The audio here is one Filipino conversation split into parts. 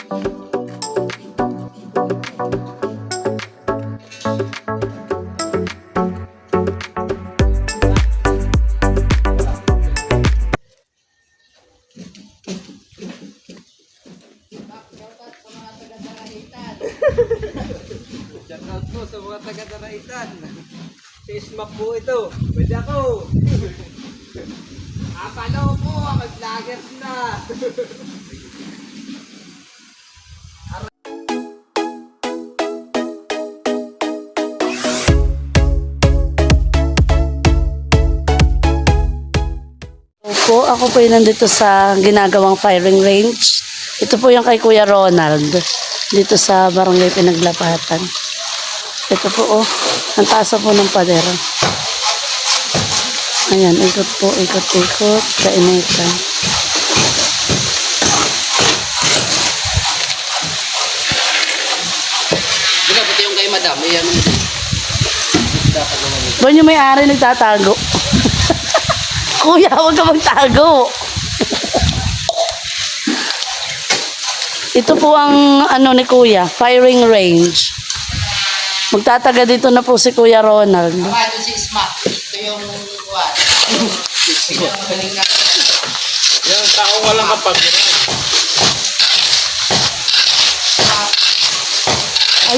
Shoutout po sa mga taga-Daraitan. Si Smack po ito. Pwede ako. Apalaw po, mag-vloggers na. Ako po yung nandito sa ginagawang firing range. Ito po yung kay Kuya Ronald. Dito sa Barangay Pinaglapatan. Ito po ang taas po ng pader. Ayan, ikot po, ikot, kainitan. Diba, pati yung kay Madam, ayan. Doon yung may-ari nagtatago. Kuya, huwag ka magtago. Ito po ang ano ni Kuya, firing range. Magtataga dito na po si Kuya Ronald. Ano si Smack? Ito yung what? Ito yung magaling na. Yung tao walang kapag-iran.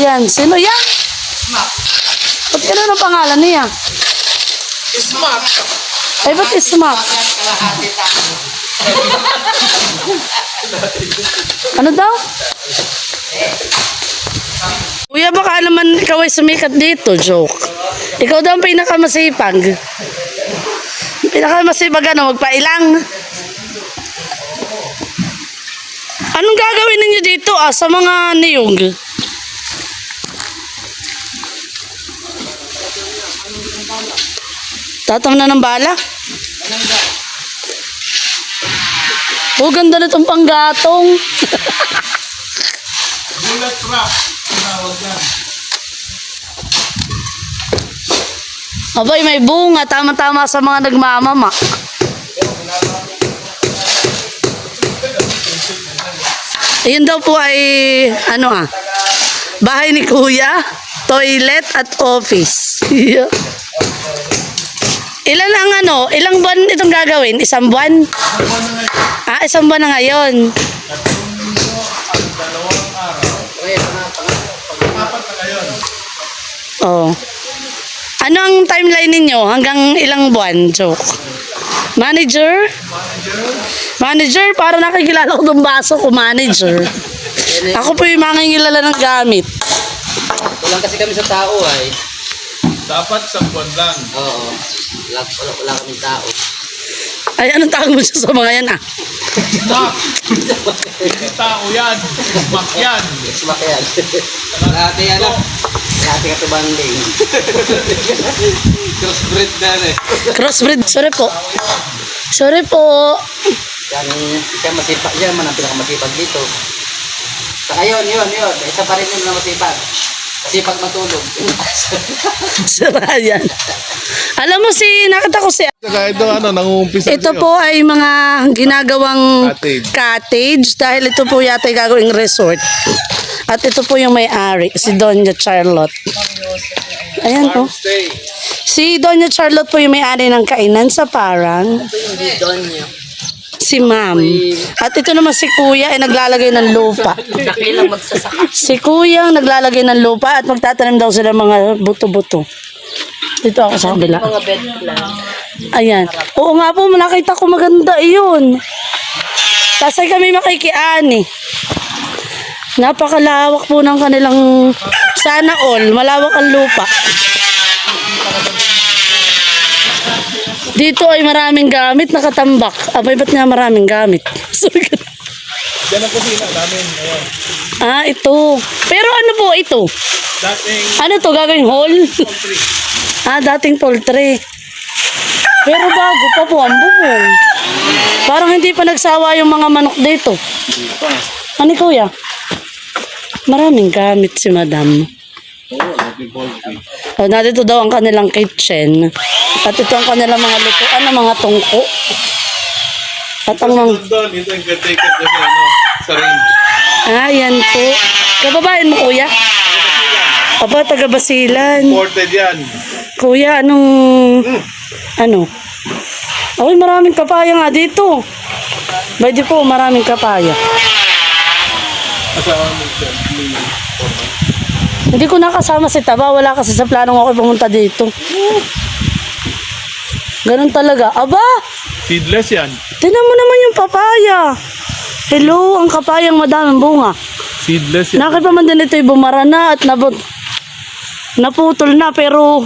Ayan, sino yan? Smack. Ba't gano'n ang pangalan niya? Smart. Ay, ba't ismak? Kalahati tayo. Ano daw? Kuya, baka naman ikaw ay sumikat dito, joke. Ikaw daw ang pinakamasipag. Pinakamasipag ano, magpailang. Anong gagawin ninyo dito sa mga niyog? Tatam na ng bala? Oh, ganda na itong panggatong. Bullet trap. Tinawag yan. Abay, may bunga. Tama-tama sa mga nagmamama. Ayun daw po ay, bahay ni Kuya, toilet at office. Ilang buwan itong gagawin? Isang buwan? Isang buwan na ngayon. Oh. Ano ang timeline ninyo? Hanggang ilang buwan, joke? Manager? Manager? Para nakikilala ko itong baso ko, manager. Ako po yung makikilala ng gamit. Walang kasi kami sa tao ay. Dapat sa buwan lang. Oo. Wala kami tao. Ay, anong tawag mo siya sa mga yan Smack. Hindi tao yan. Smack yan. Smack yan. Kalahati yan ah. Kalahati ka tubanding. Crossbreed na eh. Crossbreed. Sorry po. Sorry po. Yan masipag yan. Man ang pinakamasipag dito. Saka yun. Isa pa rin yun na masipag. Masipag matulog. Sira yan. Alam mo nakita ko si... Saka ito nangungumpisa. Ito po ay mga ginagawang cottage dahil ito po yata ay gagawing resort. At ito po yung may-ari, si Doña Charlotte. Ayan po. Si Doña Charlotte po yung may-ari ng kainan sa Parang. Si Ma'am. At ito naman si Kuya ay naglalagay ng lupa. Si Kuya ang naglalagay ng lupa at magtatanim daw sila mga buto-buto. Dito ako sa kabila. Mga bed plant. Ayan. Oo nga po, nakita ko maganda iyon. Kasi kami makikiani. Napakalawak po ng kanilang sana all. Malawak ang lupa. Dito ay maraming gamit nakatambak. Abay, ba't nga maraming gamit? Sorry ka. Yan ang kusina namin. Ayan. Ito. Pero ano po ito? Dating Ano to, gagawing hall? poultry. Dating poultry. Pero bago pa po ang bubong. Parang hindi pa nagsawa yung mga manok dito. Ano Kuya? Maraming gamit si Madam. Oo, dating poultry. Nandito daw ang kanilang kitchen. At ito ang kanilang mga lutuan ng mga tungko. At ang mga... Doon, ito yung caretaker kasi Sa range. Yan po. Kababayan mo, kuya? Aba, taga Basilan. Imported yan. Kuya, ano? Ay, maraming kapaya nga dito. Pwede po, maraming kapaya. Asawa mo siya. Hindi ko nakasama si Taba. Wala kasi sa planong ako pumunta dito. Ganun talaga. Aba, Seedless yan. tinan mo naman yung papaya. Hello, ang kapayang madaming bunga. Seedless yan. Nakit pa man din ito'y bumara na at naputol na pero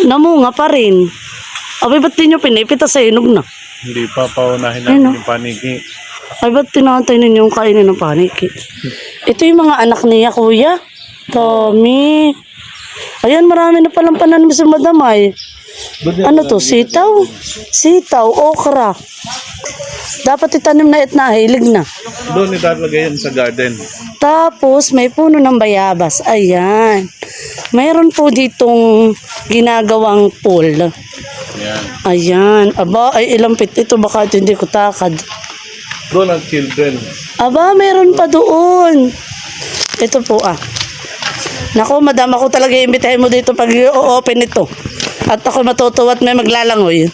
namunga pa rin. Abay, ba't di nyo pinipita sa inog na? Hindi pa paunahin Ayun, natin yung paniki. Ay, ba't tinatay ninyo yung kainin ng paniki? Ito yung mga anak niya, kuya. Tommy. Ayan, marami na palang pananim sa madamay. Ano to? Sitaw? Sitaw, okra. Dapat itanim na at nahilig na. Doon ilalagay yan sa garden. Tapos, may puno ng bayabas. Ayan. Mayroon po ditong ginagawang pool. Yan. Ayan. Aba, ay ilang pit ito. Baka ito hindi ko takad. Doon ang children. Aba, mayroon pa doon. Ito po Naku, madam, ako talaga imbitahin mo dito pag i-open ito. At ako matutuwa at may maglalangoy.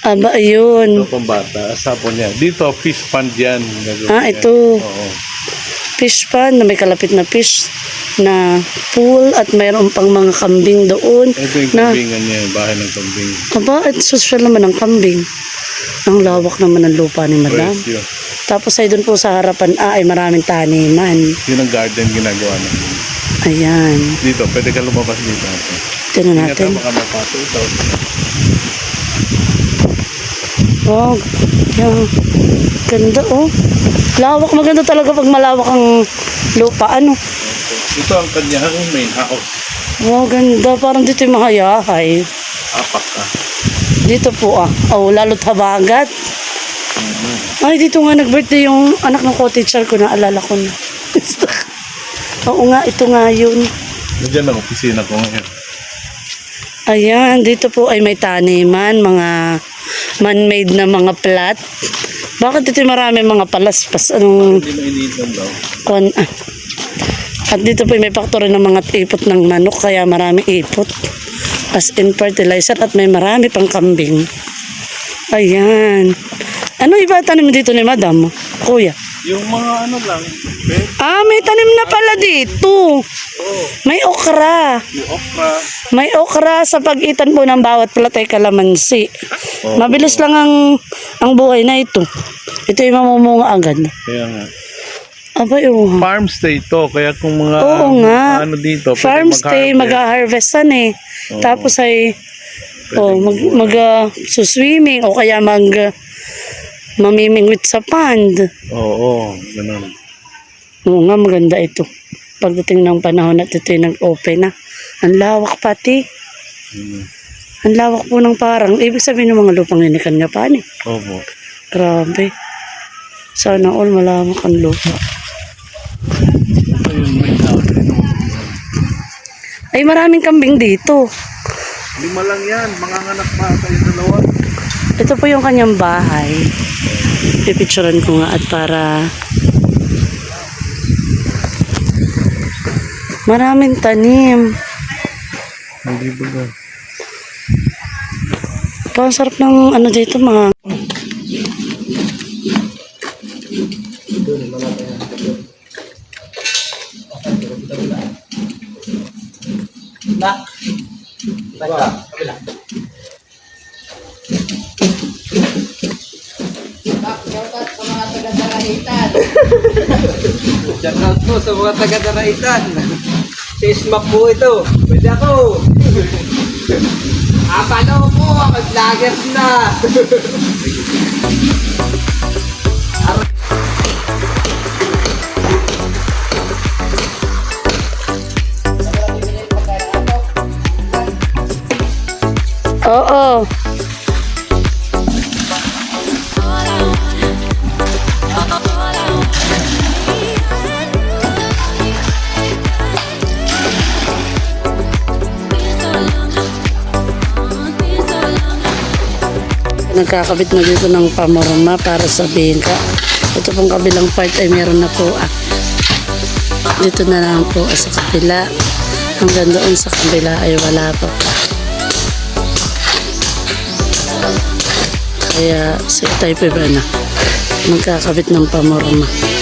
Aba, ayun. Ito pang bata. Sapon yan. Dito, fish pond yan. Ito. Oo. Fish pond na may kalapit na fish na pool at mayroon pang mga kambing doon. Ito yung Na, kambingan niya. Yung bahay ng kambing. aba, at social naman ang kambing. Ang lawak naman ng lupa ni madam. Presyo. Tapos ay doon po sa harapan ay maraming taniman. Yun ang garden ginagawa natin. Ayan. Dito, pwede ka lumabas dito. Tingnan Ingat natin. na, baka mapato ito. Oh, yan. Ganda Lawak, maganda talaga pag malawak ang lupa. Ano? Ito ang kanyang main house. Oh, ganda. Parang dito yung mga yahay. Apak Dito po lalo't habagat. Ay, dito nga nag-birthday yung anak ng co-teacher ko. Naalala ko na. Oo nga, ito nga yun. Nandiyan ang opisina ko ngayon. Ayan, dito po ay may taniman, mga man-made na mga plat. Bakit dito marami mga palaspas? Anong Hindi mainitan daw. At dito po may factory ng mga ipot ng manok, kaya maraming ipot. As in fertilizer at may marami pang kambing. Ayan. Ano iba tanim dito ni madam? Kuya? Yung mga ano lang, bed, May tanim na pala dito. May okra. yung okra. May okra sa pagitan po ng bawat plat ay kalamansi. Oo. Mabilis lang ang buhay na ito. Ito yung mamumunga agad. Kaya nga. Abay, Farm stay to, kaya kung mga Oo nga. ano dito, pwede Farm stay, mag-harvestan Oo. Tapos ay Pwede suswimming o kaya mamimingwit sa pond. Oo, ganun. Oo nga, maganda ito. Pagdating ng panahon at ito yung nag-open na. Ang lawak pati. Ang lawak po ng parang. Ibig sabihin ng mga lupang inikan niya pa. Opo. Grabe. Sana all malawak ang lupa. Ayun, may sabi. Ay, maraming kambing dito. 5 lang yan, mga anak pa kayo dalawa. Ito po yung kanyang bahay. Pipicturean ko nga at para maraming tanim. Hindi ba ba? Ang sarap ng ano dito mga. Nak. Basta. Kabila. Nak, shoutout sa mga taga-Daraitan. Shoutout po sa mga taga-Daraitan. Si Smack po ito. Pwede ako. Paano po? Mag-vloggers na. Oo. Nagkakabit na dito ng pamorma para sa bingka. Ito pong kabilang part ay meron na po dito na lang po sa kabila. Hanggang doon sa kabila ay wala pa. Kaya si Tay po ba na magkakabit ng pamorma.